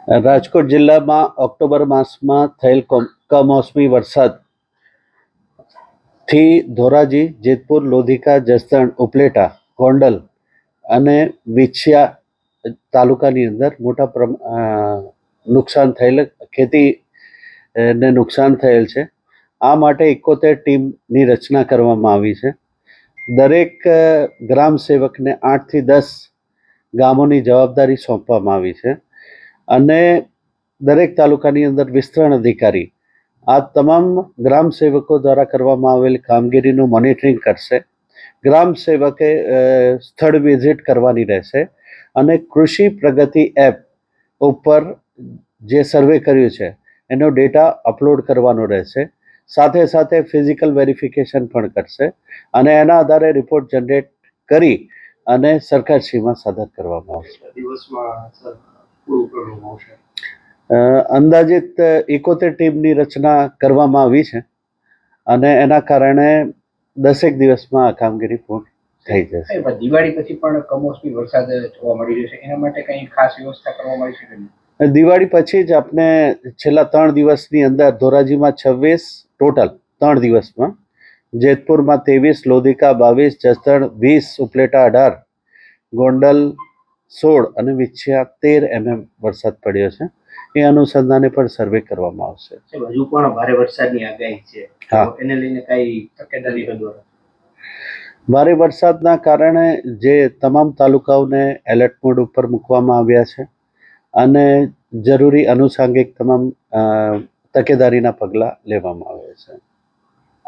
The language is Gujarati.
રાજકોટ જિલ્લામાં ઓક્ટોબર માસમાં થયેલ કમોસમી વરસાદથી ધોરાજી, જેતપુર, લોધિકા, જસદણ, ઉપલેટા, ગોંડલ અને વિછિયા તાલુકાની અંદર મોટા નુકસાન થયેલ, ખેતીને નુકસાન થયેલ છે. આ માટે 71 ટીમની રચના કરવામાં આવી છે. દરેક ગ્રામ સેવકને 8 થી 10 ગામોની જવાબદારી સોંપવામાં આવી છે અને દરેક તાલુકાની અંદર વિસ્તરણ અધિકારી આ તમામ ગ્રામ સેવકો દ્વારા કરવામાં આવેલી કામગીરીનું મોનિટરિંગ કરશે. ગ્રામ સેવકે સ્થળ વિઝિટ કરવાની રહેશે અને કૃષિ પ્રગતિ એપ ઉપર જે સર્વે કર્યું છે એનો ડેટા અપલોડ કરવાનો રહેશે. સાથે સાથે ફિઝિકલ વેરિફિકેશન પણ કરશે અને એના આધારે રિપોર્ટ જનરેટ કરી અને સરકારશ્રીમાં સાદર કરવામાં આવશે. અંદાજિત 71 ટીમની રચના કરવામાં આવી છે અને એના કારણે 10 દિવસમાં આ કામગીરી પૂર્ણ થઈ જશે. દિવાળી પછી પણ કમોસમી વરસાદ જોવા મળી રહ્યો છે, એના માટે કંઈ ખાસ વ્યવસ્થા કરવામાં આવી છે? દિવાળી પછી જ આપણે છેલ્લા 3 દિવસની અંદર ધોરાજીમાં 26 ટોટલ 3 દિવસમાં, જેતપુરમાં 23, લોધિકા 22, જસદણ 20, ઉપલેટા 18, ગોંડલ 16 અને વિછિયા 13 mm વરસાદ પડ્યો છે. એ અનુસંધાને પણ સર્વે કરવામાં આવશે. હજુ પણ ભારે વરસાદની આગાહી છે, એને લઈને કઈ તકેદારી દ્વારા? ભારે વરસાદના કારણે જે તમામ તાલુકાઓને એલર્ટ મોડ ઉપર મૂકવામાં આવ્યા છે અને જરૂરી આનુષાંગિક તમામ તકેદારીના પગલાં લેવામાં આવ્યા છે.